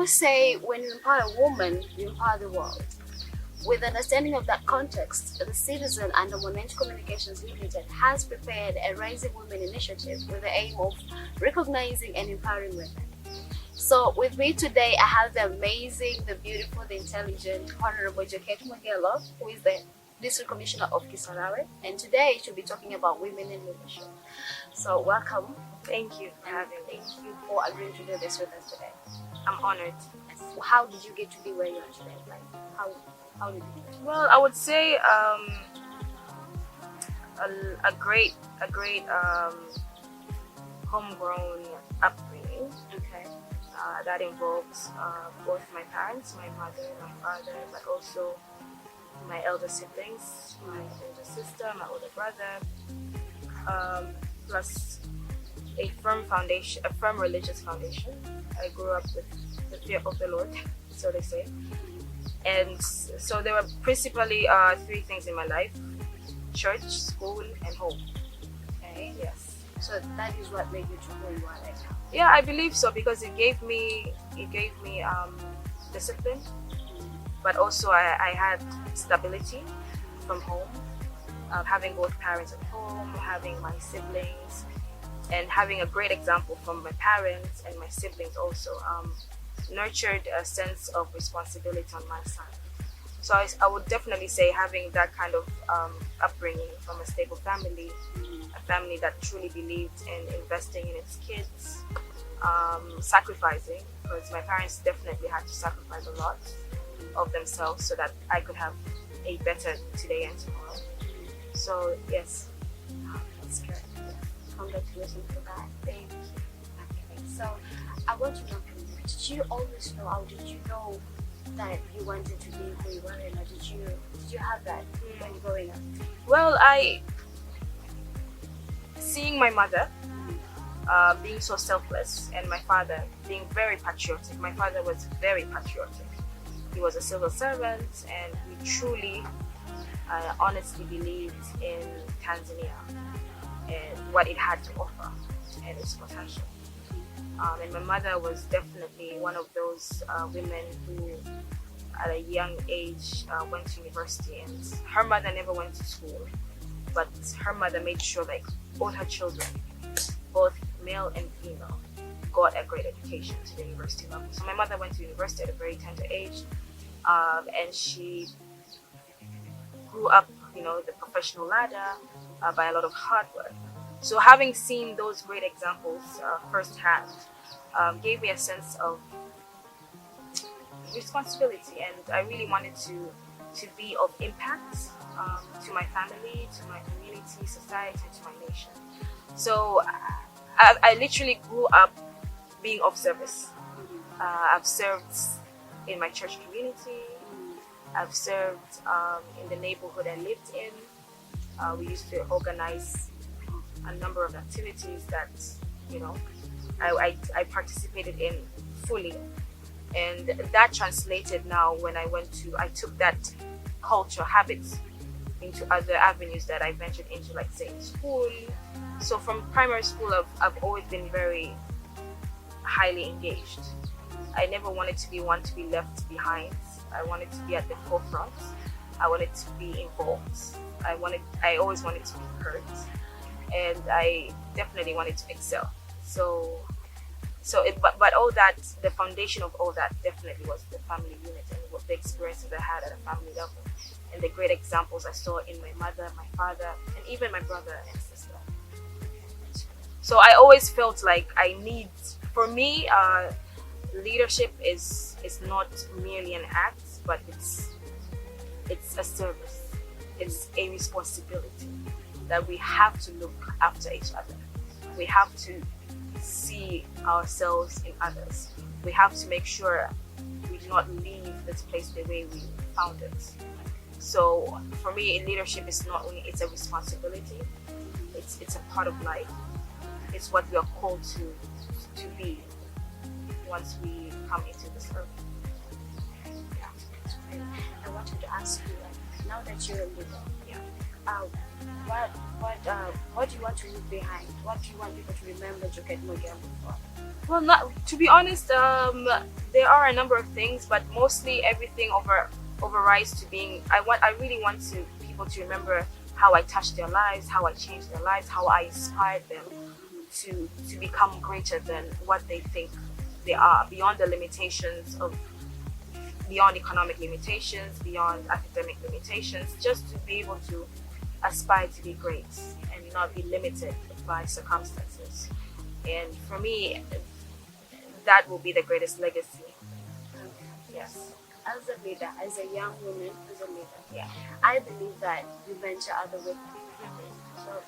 always say when you empower a woman, you empower the world. With understanding of that context, the Citizen and the Mwananchi Communications Limited has prepared a Rising Women initiative with the aim of recognizing and empowering women. So with me today, I have the amazing, the beautiful, the intelligent, Honorable Jokate, who is the District Commissioner of Kisarawe, and today she'll be talking about women in leadership. So welcome. Thank you for having me. Thank you for agreeing to do this with us today. I'm honored. How did you get to be where you are today? Like, how did you get to? Well, I would say a great homegrown upbringing. Okay. That involves both my parents, my mother, my father, but also my elder siblings, my older sister, my older brother, plus a firm foundation, a firm religious foundation. I grew up with the fear of the Lord, so they say. And so there were principally three things in my life: church, school, and home. Okay. Yes. So that is what made you to who you are right now. Yeah, I believe so, because it gave me discipline, but also I had stability from home, having both parents at home, having my siblings, and having a great example from my parents and my siblings also nurtured a sense of responsibility on my side. So I would definitely say having that kind of upbringing from a stable family, a family that truly believed in investing in its kids, sacrificing, because my parents definitely had to sacrifice a lot of themselves so that I could have a better today and tomorrow. So yes. That's good. Congratulations for that. Thank you. Okay. So I want to know from you, did you always know, or did you know that you wanted to be who you were, or did you have that when you were growing up? Well, seeing my mother being so selfless, and my father being very patriotic. My father was very patriotic. He was a civil servant, and he truly, honestly believed in Tanzania and what it had to offer and its potential. And my mother was definitely one of those women who, at a young age, went to university. And her mother never went to school, but her mother made sure that all her children, both male and female, got a great education to the university level. So my mother went to university at a very tender age, and she grew up, the professional ladder by a lot of hard work. So having seen those great examples firsthand gave me a sense of responsibility, and I really wanted to be of impact to my family, to my community, society, to my nation. So I literally grew up being of service. I've served in my church community. I've served in the neighborhood I lived in. We used to organize a number of activities that, I participated in fully. And that translated now when I took that culture, habits, into other avenues that I ventured into, like say school. So from primary school, I've always been very highly engaged. I never wanted to be one to be left behind. I wanted to be at the forefront. I wanted to be involved. I always wanted to be heard, and I definitely wanted to excel. But all that, the foundation of all that definitely was the family unit and what the experiences I had at a family level, and the great examples I saw in my mother, my father, and even my brother and sister. So I always felt like for me, leadership is not merely an act, but it's a service. It's a responsibility that we have to look after each other. We have to see ourselves in others. We have to make sure we do not leave this place the way we found it. So for me, leadership is not only, it's a responsibility, it's a part of life. It's what we are called to be once we come into this earth. Yeah. I wanted to ask you, now that you're a leader, what what do you want to leave behind? What do you want people to remember Jokate Mogambo for? Well, not to be honest, there are a number of things, but mostly everything overrides to being. I really want people to remember how I touched their lives, how I changed their lives, how I inspired them to become greater than what they think they are, beyond the limitations of, beyond economic limitations, beyond academic limitations, just to be able to aspire to be great and not be limited by circumstances. And for me, that will be the greatest legacy. Yes. As a leader, as a young woman, as a leader, Yeah. I believe that you mentor other women. So,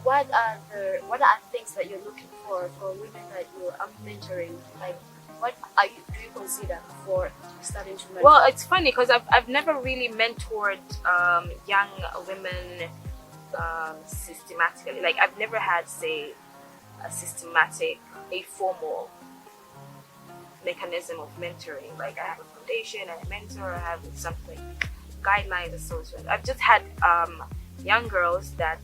what are things that you're looking for women that you are mentoring? Like, what do you consider for starting to mentor? Well, it's funny because I've never really mentored young women systematically. Like, I've never had, say, a formal mechanism of mentoring. Like, I have a foundation, I mentor, I have something, guidelines and so on. I've just had young girls that,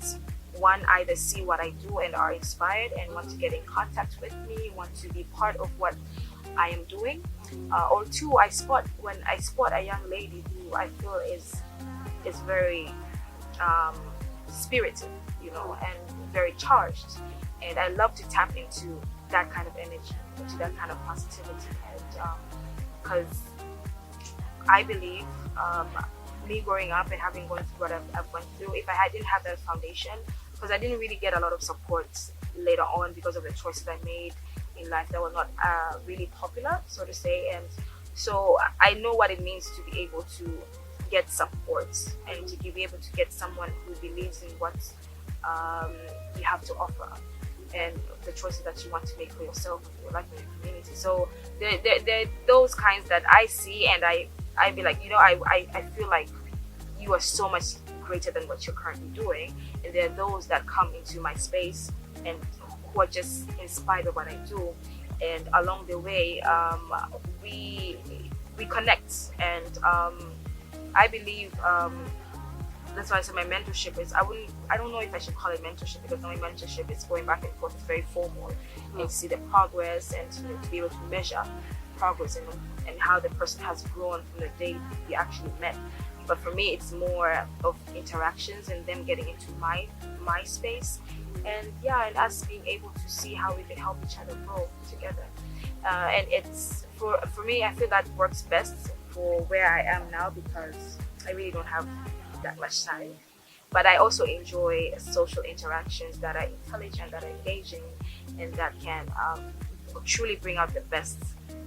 one, either see what I do and are inspired and want to get in contact with me, want to be part of what I am doing, or two, when I spot a young lady who I feel is very spirited, and very charged, and I love to tap into that kind of energy, into that kind of positivity, and because I believe me growing up and having gone through what I've went through, if I didn't have that foundation, because I didn't really get a lot of support later on because of the choices I made in life that were not really popular, so to say, and so I know what it means to be able to get support and to be able to get someone who believes in what you have to offer and the choices that you want to make for yourself, for your life, and your community. So they're those kinds that I see, and I be like, I feel like you are so much greater than what you're currently doing, and there are those that come into my space and who are just inspired by what I do, and along the way we connect, and I believe that's why I said my mentorship is, I don't know if I should call it mentorship, because my mentorship is going back and forth, it's very formal, and to see the progress and to be able to measure progress and how the person has grown from the day we actually met. But for me, it's more of interactions and them getting into my space, and and us being able to see how we can help each other grow together. And it's for me, I feel that works best for where I am now, because I really don't have that much time. But I also enjoy social interactions that are intelligent, that are engaging, and that can truly bring out the best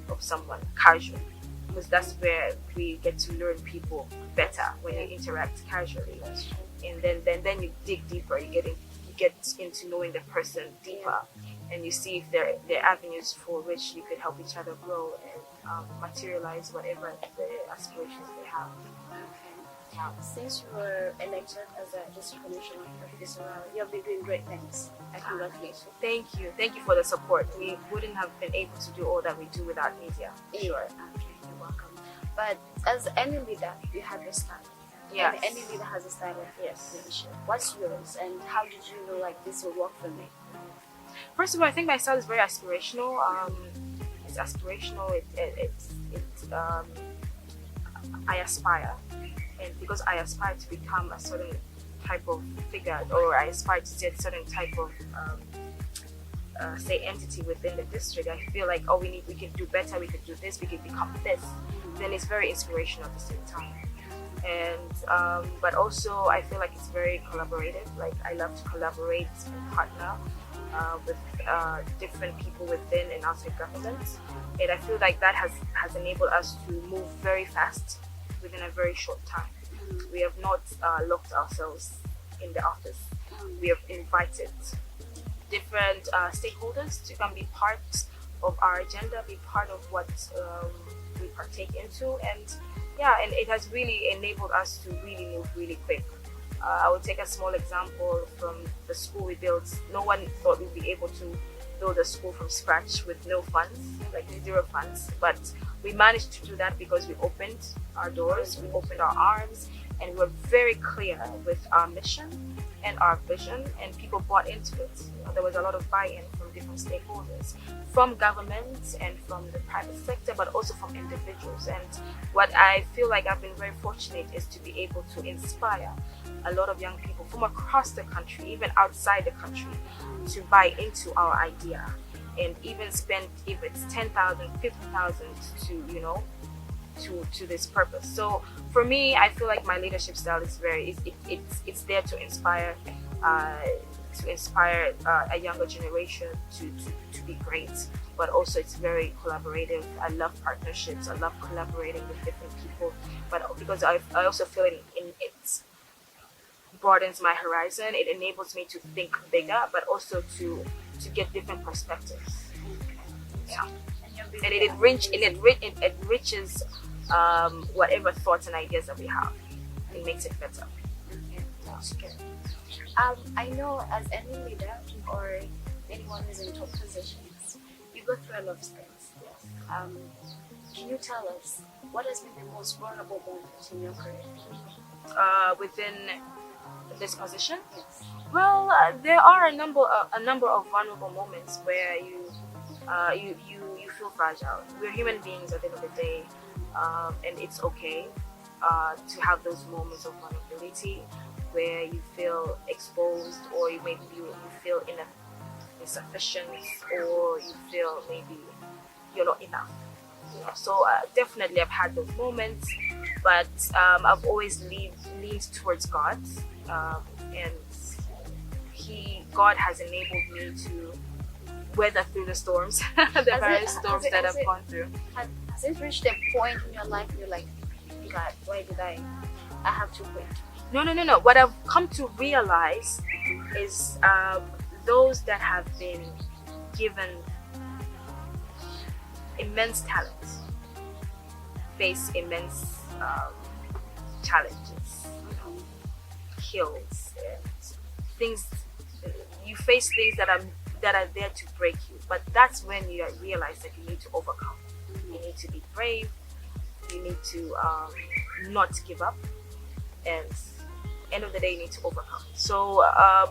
of someone casually, because that's where we get to learn people better, when you interact casually, and then you dig deeper, you get into knowing the person deeper, and you see if there are avenues for which you could help each other grow and materialize whatever the aspirations they have. Since you were elected as a district commissioner of this round, you have been doing great things. Congratulations. Thank you for the support. We wouldn't have been able to do all that we do without media. Sure. Okay, you're welcome. But as any leader, you have your style. Yes. Any leader has a style of leadership. What's yours, and how did you know like this will work for me? First of all, I think my style is very aspirational. It's aspirational. I aspire, and because I aspire to become a certain type of figure, or I aspire to see a certain type of say entity within the district, I feel like we can do better, we could do this, we could become this. Then it's very inspirational at the same time. And but also I feel like it's very collaborative. Like, I love to collaborate and partner with different people within and outside government, and I feel like that has enabled us to move very fast within a very short time. We have not locked ourselves in the office. We have invited different stakeholders to come be part of our agenda, be part of what we partake into, and it has really enabled us to really move really quick. I will take a small example from the school we built. No one thought we'd be able to build a school from scratch with no funds, like 0 funds, but we managed to do that because we opened our doors, we opened our arms, and we were very clear with our mission and our vision, and people bought into it. There was a lot of buy-in from different stakeholders, from government and from the private sector, but also from individuals. And what I feel like I've been very fortunate is to be able to inspire a lot of young people from across the country, even outside the country, to buy into our idea and even spend, if it's 10,000, 50,000 to this purpose. So for me, I feel like my leadership style is it's there to inspire a younger generation to be great, but also it's very collaborative. I love partnerships. I love collaborating with different people, but because I also feel it broadens my horizon. It enables me to think bigger, but also to get different perspectives. Yeah, and it enriches whatever thoughts and ideas that we have. It makes it better. Okay, that's good. I know as any leader or anyone who's in top positions, you go through a lot of things. Can you tell us what has been the most vulnerable moment in your career? Within this position? Yes. Well, there are a number of vulnerable moments where you feel fragile. We're human beings at the end of the day, and it's okay to have those moments of vulnerability where you feel exposed, or you feel insufficient, or you feel maybe you're not enough. So definitely I've had those moments, but I've always leaned towards God, and God has enabled me to weather through the storms, the various storms that I've gone through. Has it reached a point in your life you're like, God, why did I have to quit? No. What I've come to realize is those that have been given immense talent face immense challenges, hills, and things. You face things that are there to break you, but that's when you realize that you need to overcome. You need to be brave. You need to not give up, and end of the day, you need to overcome. So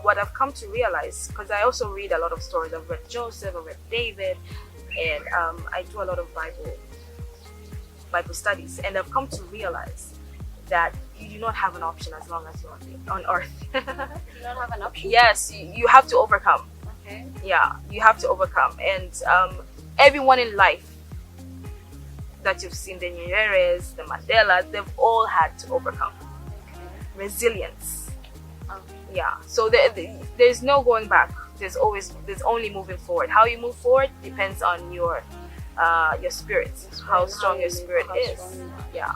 what I've come to realize, because I also read a lot of stories. I've read Joseph, I've read David, and I do a lot of Bible studies, and I've come to realize that you do not have an option as long as you're on earth. You don't have an option? Yes, you have to overcome. Okay. Yeah, you have to overcome. And everyone in life that you've seen, the Nyereres, the Mandelas, they've all had to overcome. Okay. Resilience. Okay. Yeah, so there's no going back. There's only moving forward. How you move forward depends on your spirit, how strong your spirit is. Yeah.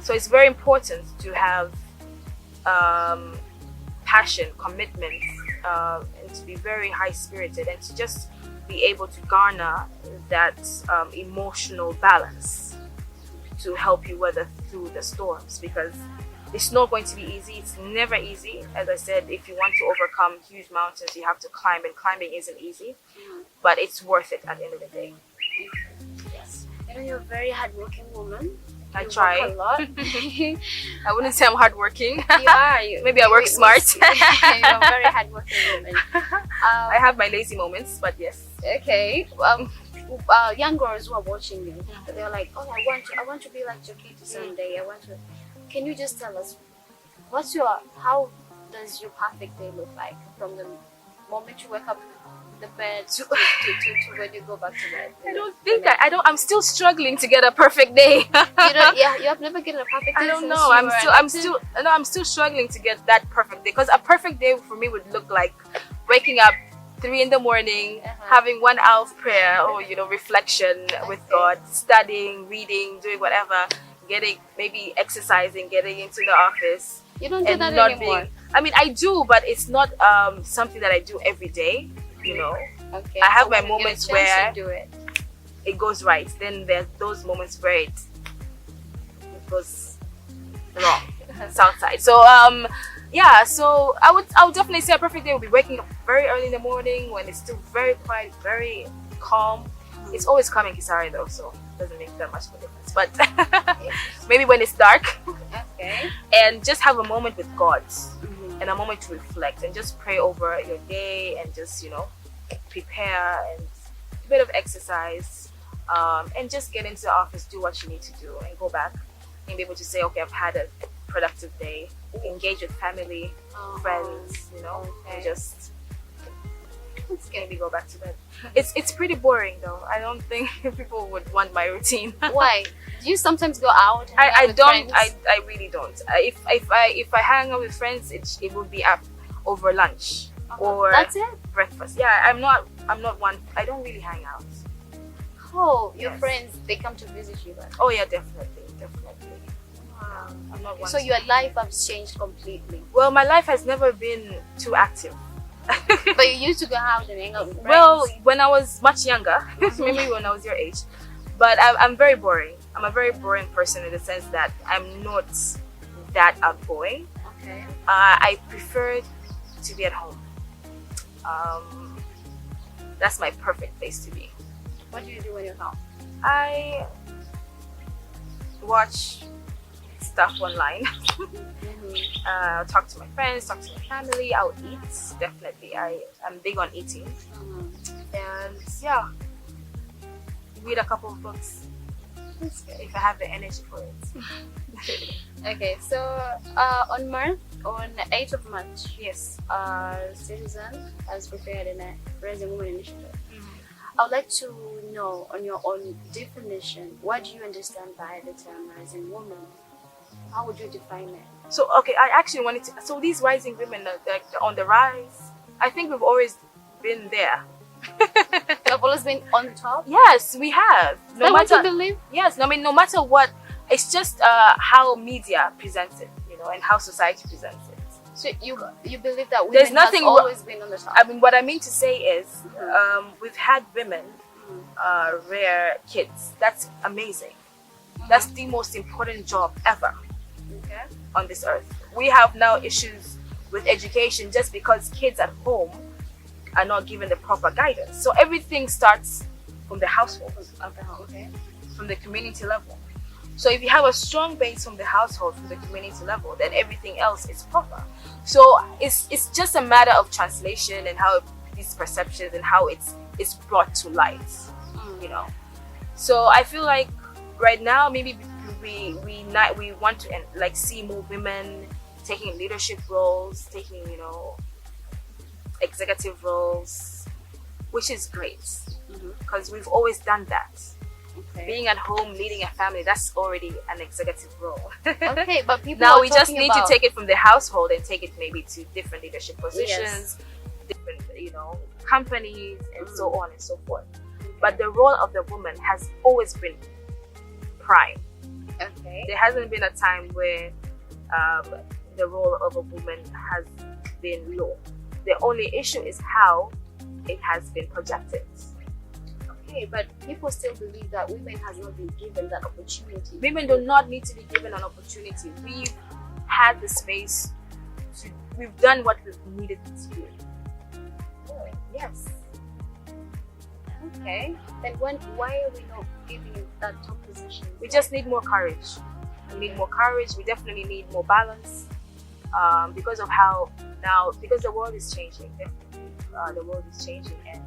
So it's very important to have passion, commitment, and to be very high-spirited, and to just be able to garner that emotional balance to help you weather through the storms, because it's not going to be easy. It's never easy. As I said, if you want to overcome huge mountains, you have to climb, and climbing isn't easy, but it's worth it at the end of the day. Yes. You're a very hardworking woman. I try a lot. I wouldn't say I'm hardworking. You are. Maybe I work smart. You're a very hardworking woman. I have my lazy moments, but yes. Okay. Young girls who are watching you, they're like, "Oh, I want to be like Jokate someday. Can you just tell us how does your perfect day look like from the moment you wake up the bed to when you go back to bed? I'm still struggling to get a perfect day. You have never gotten a perfect day. I don't know. I'm still struggling to get that perfect day, because a perfect day for me would look like waking up 3 in the morning, having 1 hour of prayer or reflection with God, studying, reading, doing whatever, maybe exercising, getting into the office. You don't do that anymore. I do, but it's not something that I do every day. Okay. I have my moments where do it. It goes right. Then there's those moments where it goes wrong, south side. So so I would definitely say a perfect day would be waking up very early in the morning when it's still very quiet, very calm. It's always calm in Kisari though, so it doesn't make that much of a difference. But maybe when it's dark. Okay. and just have a moment with God and a moment to reflect and just pray over your day and just, prepare and a bit of exercise, and just get into the office, do what you need to do, and go back and be able to say, okay, I've had a productive day, engage with family, friends, and just maybe go back to bed. It's pretty boring though. I don't think people would want my routine. Why? Do you sometimes go out? I with don't. friends? I really don't. If I hang out with friends, it would be over lunch or That's it. breakfast. Yeah, I'm not one. I don't really hang out. Oh, your Yes. friends, they come to visit you then. Oh yeah, definitely. I'm not one. So your life has changed completely. Well, my life has never been too active. But you used to go out and hang out with friends. Well, when I was much younger, maybe when I was your age, but I'm very boring. I'm a very boring person in the sense that I'm not that outgoing. Okay. I prefer to be at home. That's my perfect place to be. What do you do when you're home? I watch stuff online. Talk to my friends, talk to my family. I'll eat, definitely. I'm big on eating. And yeah, read a couple of books if I have the energy for it. Okay, so on 8th of March, Yes. Citizen has prepared a Rising Women Initiative. I would like to know, on your own definition, what do you understand by the term rising woman? How would you define it? So okay, I actually wanted to. So these rising women, they're on the rise. I think we've always been there. You've always been on the top? Yes, we have. Is that what you believe? Yes, I mean, no matter what, it's just how media presents it, and how society presents it. So you believe that women There's nothing has always been on the top? I mean, what I mean to say is, we've had women rear kids. That's amazing. That's the most important job ever Okay. on this earth. We have now issues with education just because kids at home are not given the proper guidance. So everything starts from the household, Okay. from the community level. So if you have a strong base from the household, from the community level, then everything else is proper. So it's just a matter of translation and how these perceptions and how it's brought to light, So I feel like right now maybe we want to see more women taking leadership roles, taking executive roles, which is great because we've always done that. Okay. Being at home, leading a family, that's already an executive role. Okay, but people Now are we just talking need about... to take it from the household and take it maybe to different leadership positions, different companies, and so on and so forth. But the role of the woman has always been prime. Okay. There hasn't been a time where the role of a woman has been low. The only issue is how it has been projected. Okay, but people still believe that women has not been given that opportunity. Women do not need to be given an opportunity. We've had the space we've done what we've needed to do. Yes. Okay. Then why are we not giving that top position? We just need more courage. We need more courage. We definitely need more balance. Because the world is changing. Definitely, the world is changing, and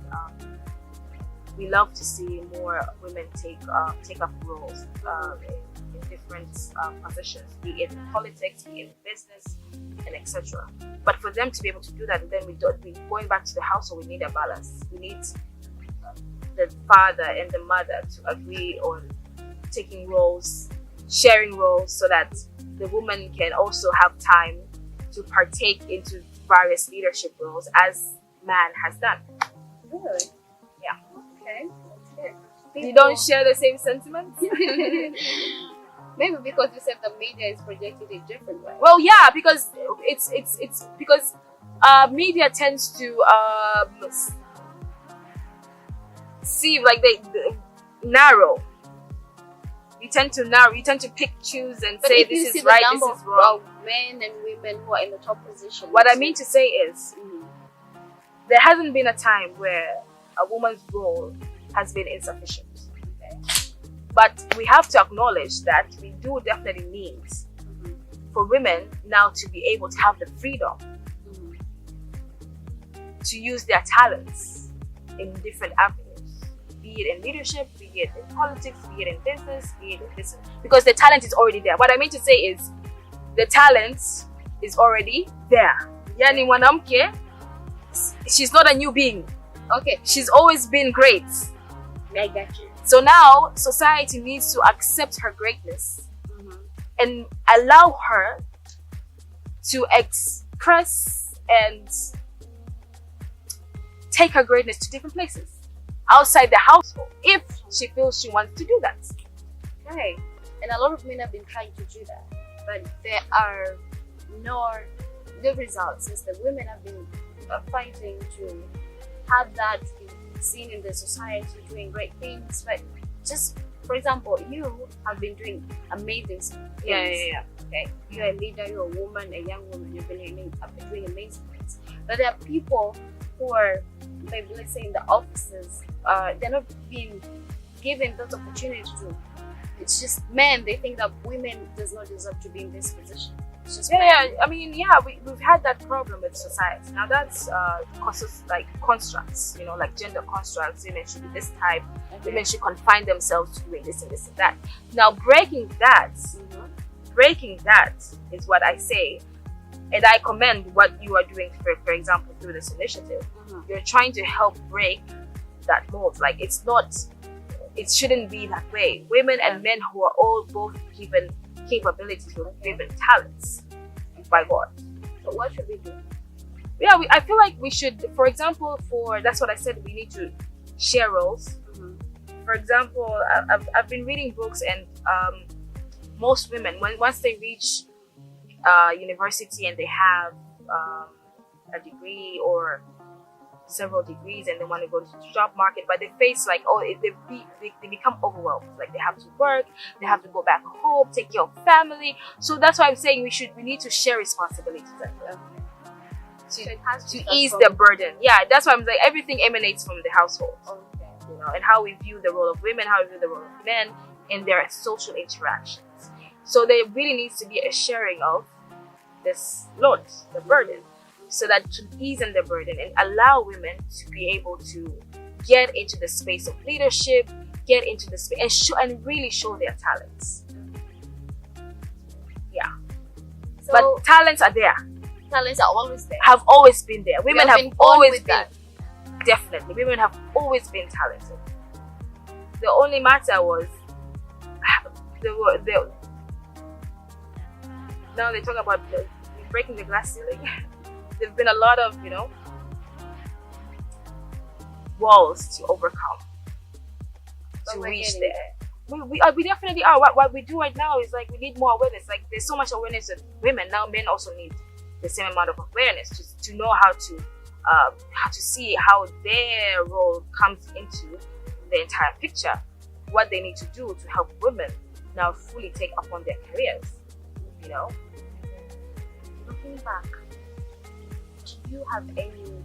we love to see more women take up roles in different positions, be it in politics, be it in business, and etc. But for them to be able to do that, then we going back to the household. We need a balance. We need the father and the mother to agree on taking roles, sharing roles, so that the woman can also have time to partake into various leadership roles as man has done. Really? Yeah. Okay. That's good. You don't share the same sentiments? Maybe because you said the media is projected a different way. Well, yeah, because it's because media tends to see they narrow. You tend to narrow. You tend to pick, choose, and But say if you this see is the right, number this is wrong. of men and women who are in the top position. What I mean to say is, there hasn't been a time where a woman's role has been insufficient. Okay? But we have to acknowledge that we do definitely need for women now to be able to have the freedom to use their talents in different avenues, be it in leadership, be it in politics, be it in business, be it in business, because the talent is already there. What I mean to say is the talent is already there. Yani mwanamke, she's not a new being. Okay. She's always been great. I got you. So now society needs to accept her greatness and allow her to express and take her greatness to different places outside the household if she feels she wants to do that. Okay. And a lot of men have been trying to do that, but there are no results, since the women have been fighting to have that seen in the society, doing great things. But just for example, you have been doing amazing things. Yeah. Okay, you're a leader, you're a woman, a young woman, you've been doing amazing things. But there are people who are, maybe let's say in the offices, they're not being given those opportunities to. It's just men, they think that women does not deserve to be in this position. It's just I mean, we've had that problem with society. Now that's causes like constructs, like gender constructs. Women should be this type. Okay. Women should confine themselves to doing this and this and that. Now breaking that is what I say, and I commend what you are doing. For example, through this initiative, you're trying to help break that mold. Like it shouldn't be that way. Women and men who are all both given capabilities or given talents by God. So what should we do? Yeah, I feel like we should, for example, that's what I said, we need to share roles. For example, I've been reading books, and most women, once they reach university and they have a degree or several degrees and they want to go to the job market, but they face like, they become overwhelmed. Like they have to work, they have to go back home, take care of family. So that's why I'm saying we need to share responsibilities to ease the burden. Yeah, that's why I'm like, everything emanates from the household. Okay. And how we view the role of women, how we view the role of men in their social interactions. So there really needs to be a sharing of this load, the burden, so that to ease in the burden and allow women to be able to get into the space of leadership, get into the space and really show their talents. Yeah. So, but talents are there. Talents are always there. Have always been there. Women have always been. Definitely. Women have always been talented. The only matter was now they talk about breaking the glass ceiling. There's been a lot of, walls to overcome to reach there. We definitely are. What we do right now is like we need more awareness. Like there's so much awareness of women now. Men also need the same amount of awareness to know how to see how their role comes into the entire picture. What they need to do to help women now fully take upon their careers. Looking back, do you have any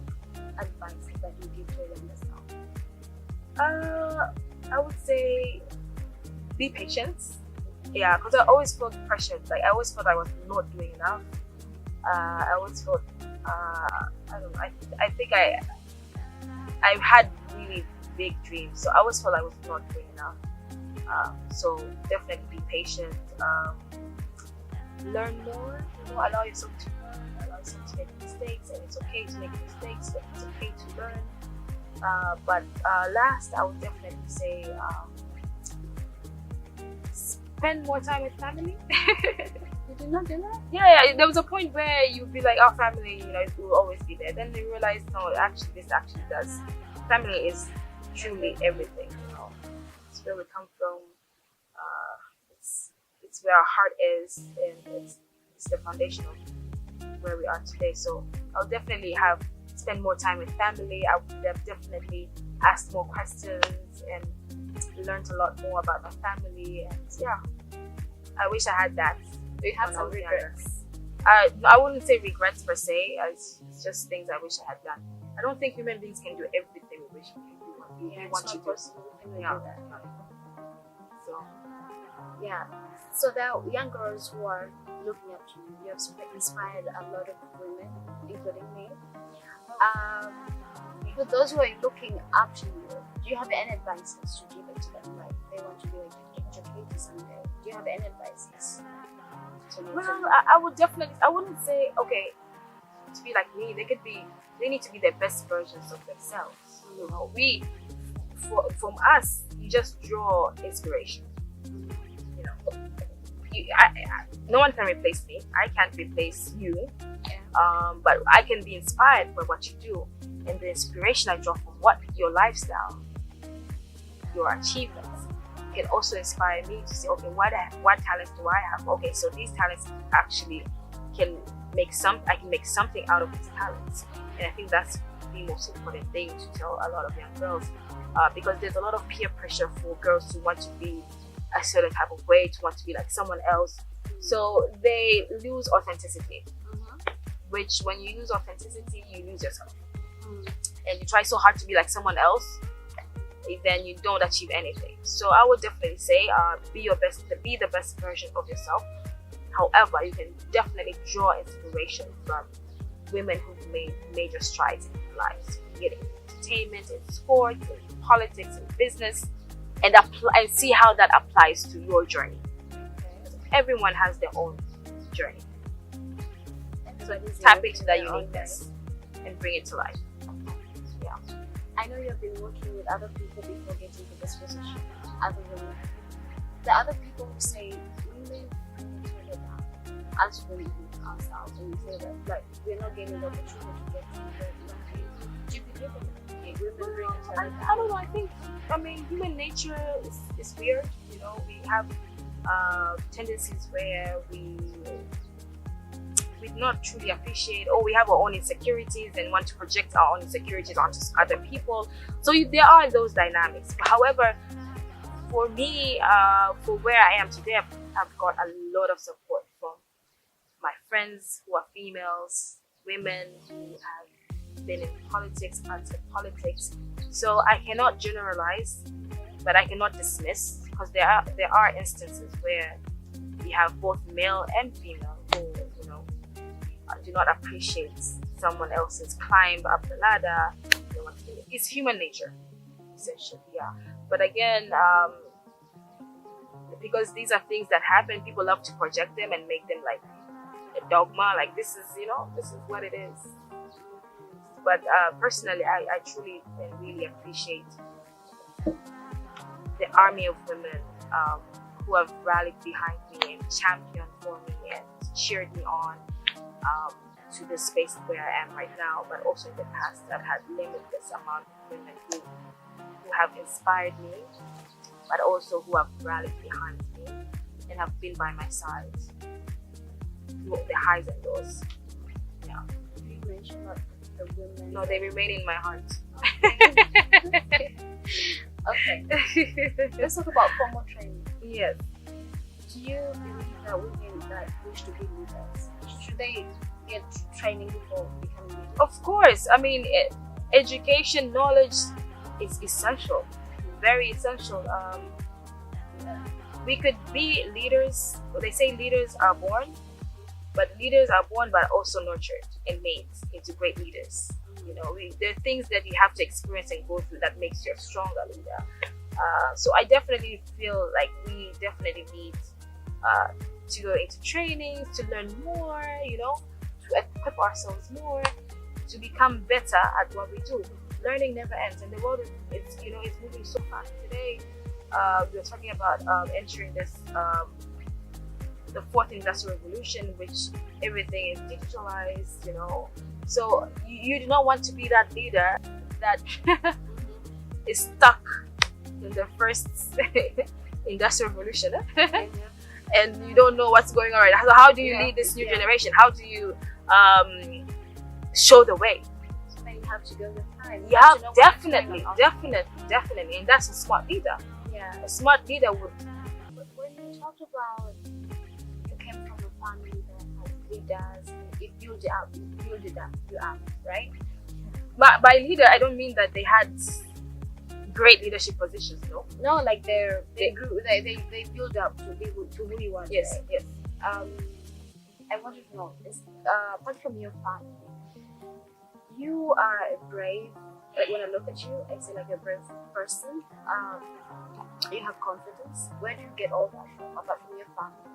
advice that you give to yourself? I would say be patient. Yeah, because I always felt pressured. Like I always felt I was not doing enough. I always felt I don't know. I think I had really big dreams, so I always felt I was not doing enough. So definitely be patient. Learn more. Allow yourself to learn. Allow yourself to make mistakes, and it's okay to make mistakes. But it's okay to learn. But last, I would definitely say spend more time with family. You did not do that? Yeah. There was a point where you'd be like, our family, it will always be there. Then you realize, no, this actually does. Family is truly everything. It's where we come from. It's where our heart is, and it's the foundation of where we are today. So I'll definitely spend more time with family. I would have definitely asked more questions and learned a lot more about my family. And yeah, I wish I had that. Do you have some regrets? I wouldn't say regrets per se. It's just things I wish I had done. I don't think human beings can do everything we wish we could do. We want to do. Yeah. So Yeah. So there are young girls who are looking up to you. You have inspired a lot of women, including me. For those who are looking up to you, do you have any advices to give it to them? Like they want to be like Jokate someday. Do you have any advices? Well, I would definitely. I wouldn't say okay to be like me. They need to be their best versions of themselves. You know, from us, you just draw inspiration. You know, no one can replace me. I can't replace you. But I can be inspired by what you do, and the inspiration I draw from what your lifestyle, your achievements, can also inspire me to say, okay, what talents do I have? Okay, so these talents actually can I can make something out of these talents, and I think that's the most important thing to tell a lot of young girls, because there's a lot of peer pressure for girls to want to be a certain type of way, to want to be like someone else, so they lose authenticity. Which, when you lose authenticity, you lose yourself, and you try so hard to be like someone else, then you don't achieve anything. So I would definitely say, be the best version of yourself. However, you can definitely draw inspiration from women who've made major strides in their lives, in entertainment, in sports, in politics, in business, and see how that applies to your journey. Everyone has their own journey. So tap into that uniqueness and bring it to life. Yeah. I know you've been working with other people before getting to this position, other women. The other people who say women bring each other down, as women ourselves, and we say that like we're not getting the opportunity to get to where we want to be. Do you believe in that? Women bring each other down? I don't know. I mean, human nature is weird. You know, we have tendencies where we not truly appreciate, or we have our own insecurities and want to project our own insecurities onto other people. So there are those dynamics. However, for me, for where I am today, I've got a lot of support from my friends who are females, women who have been in politics, active politics. So I cannot generalize, but I cannot dismiss, because there are instances where we have both male and female who, you know, do not appreciate someone else's climb up the ladder. It's human nature, essentially, yeah. But again, because these are things that happen, people love to project them and make them like a dogma, like this is what it is. But personally, I truly and really appreciate the army of women who have rallied behind me and championed for me and cheered me on to the space where I am right now. But also in the past, I've had limitless amount of women who have inspired me, but also who have rallied behind me and have been by my side through the highs and lows. Yeah. You mentioned about the women. No, they remain in my heart. Okay. Let's talk about formal training. Yes. Do you believe that women that wish to be leaders, should they get training before becoming leaders? Of course. I mean, education, knowledge is essential, very essential. We could be leaders. They say leaders are born, but leaders are born but also nurtured and made into great leaders. You know, there are things that you have to experience and go through that makes you a stronger leader. So I definitely feel like we definitely need to go into trainings, to learn more, you know, to equip ourselves more, to become better at what we do. Learning never ends, and the world it's moving so fast. Today, we're talking about entering this the fourth industrial revolution, which everything is digitalized, you know. So you do not want to be that leader that is stuck in the first industrial revolution, and you don't know what's going on right now. So how do you lead this new generation? How do you show the way? So then you have to go with time. Yeah, definitely, and that's a smart leader. Yeah, a smart leader would. But when you talked about you came from a family that has leaders, it built it up, you up, right? But by leader, I don't mean that they had great leadership positions, no? No, like they grew, they build up to be to who you want. Yes, right? yes. I wanted to know, apart from your family, you are a brave. Like when I look at you, I see like a brave person. You have confidence. Where do you get all that from, apart from your family?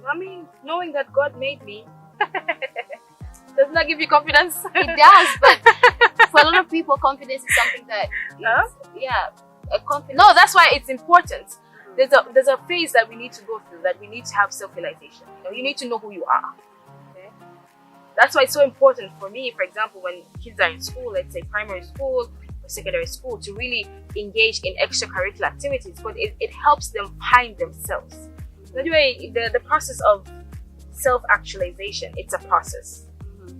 I mean, knowing that God made me does not give you confidence. It does, but for a lot of people, confidence is something that, Huh? yeah, a confidence. No, that's why it's important. There's a phase that we need to go through, that we need to have self-realization. You need to know who you are. Okay. That's why it's so important for me, for example, when kids are in school, let's say primary school or secondary school, to really engage in extracurricular activities, but it helps them find themselves. Anyway, the process of self-actualization, it's a process.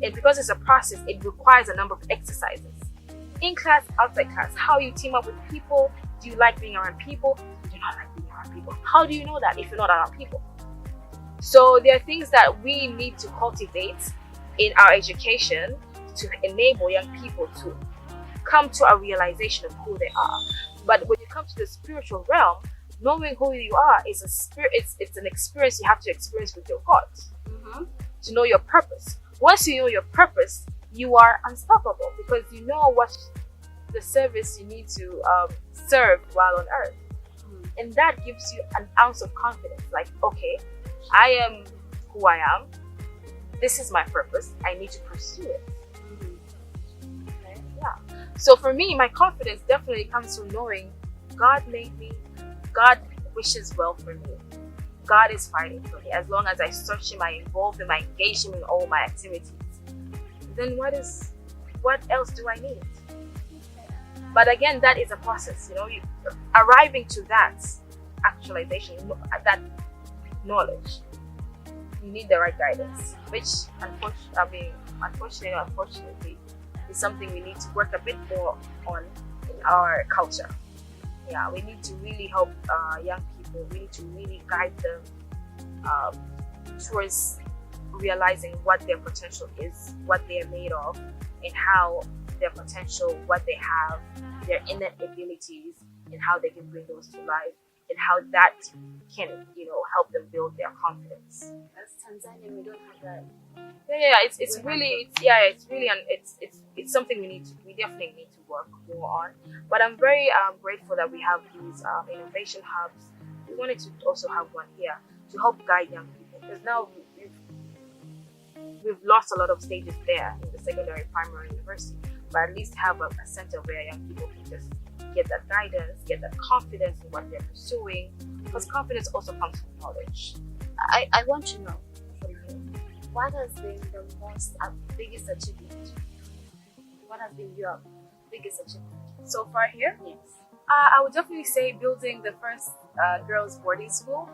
And because it's a process, it requires a number of exercises. In class, outside class, how you team up with people. Do you like being around people? Do you not like being around people? How do you know that if you're not around people? So there are things that we need to cultivate in our education to enable young people to come to a realization of who they are. But when you come to the spiritual realm, knowing who you are is it's an experience you have to experience with your God. To know your purpose. Once you know your purpose, you are unstoppable, because you know what the service you need to serve while on earth. And that gives you an ounce of confidence, like, okay, I am who I am, this is my purpose, I need to pursue it. Okay? Yeah. So for me, my confidence definitely comes from knowing God made me, God wishes well for me, God is fighting for me. As long as I search Him, I involve Him, I engage Him in all my activities, then what else do I need? But again, that is a process, arriving to that actualization, that knowledge, you need the right guidance, which unfortunately is something we need to work a bit more on in our culture. Yeah, we need to really help young people. We need to really guide them towards realizing what their potential is, what they are made of, and how their potential, what they have, their innate abilities, and how they can bring those to life, and how that can, help them build their confidence. As Tanzania, we don't have that. Yeah, it's something we definitely need to work more on. But I'm very grateful that we have these innovation hubs. We wanted to also have one here to help guide young people, because now we've lost a lot of stages there in the secondary, primary, university, but at least have a center where young people can just get that guidance, get that confidence in what they're pursuing, because confidence also comes from knowledge. I want to know from you, what has been the biggest achievement? What has been your biggest achievement So far here? Yes. I would definitely say building the first girls' boarding school.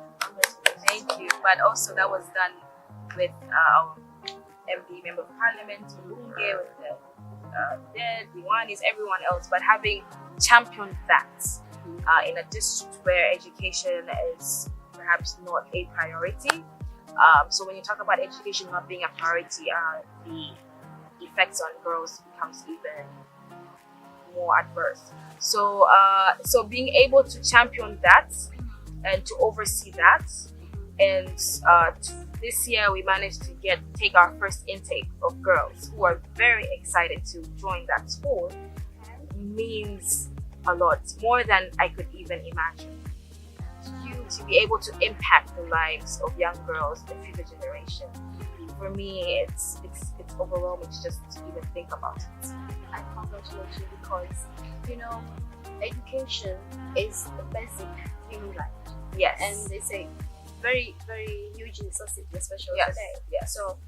Thank you. But also that was done with our MD, Member of Parliament, Bunge, with the dead, Diwanis, everyone else. But having championed that in a district where education is perhaps not a priority. So when you talk about education not being a priority, the effects on girls becomes even more adverse. So being able to champion that and to oversee that, and this year we managed to take our first intake of girls who are very excited to join that school, means a lot, more than I could even imagine. To be able to impact the lives of young girls, the future generation, for me it's overwhelming to just even think about it. I congratulate you, because education is the basic human right. Yes. And they say very, very huge necessity, especially Yes. today. Yes. So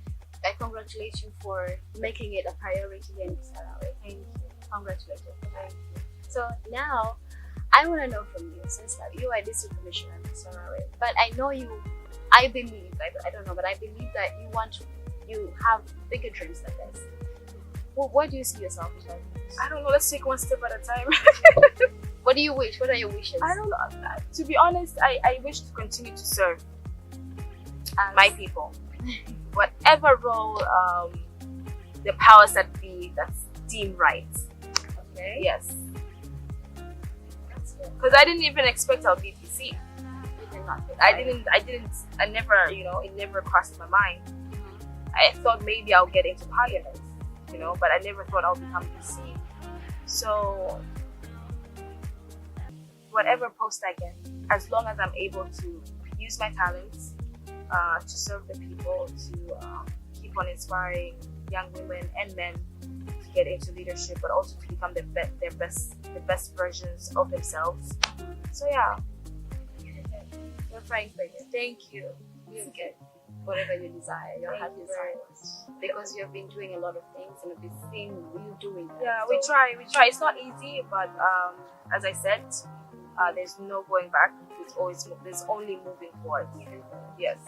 I congratulate you for making it a priority in Sarawe. Thank you. Congratulations. Thank you. So now I want to know from you, since that you are district commissioner in Sarawe, but I believe, I don't know, but I believe that you have bigger dreams than this. Where do you see yourself? I don't know, let's take one step at a time. What do you wish? What are your wishes? I don't know. To be honest, I wish to continue to serve my people. Whatever role the powers that be that's deemed right. Okay. Yes. because I didn't even expect I'll be PC. You did not. I never, you know, it never crossed my mind. I thought maybe I'll get into parliament, you know, but I never thought I'll become PC. So whatever post I get, as long as I'm able to use my talents to serve the people, to keep on inspiring young women and men to get into leadership, but also to become the best versions of themselves. So yeah, we're praying for you. Thank you. You get whatever you desire, your heart desires, because you've been doing a lot of things and we've been seeing you doing that. Yeah, we try. It's not easy, but as I said, there's no going back. There's only moving forward. Yes.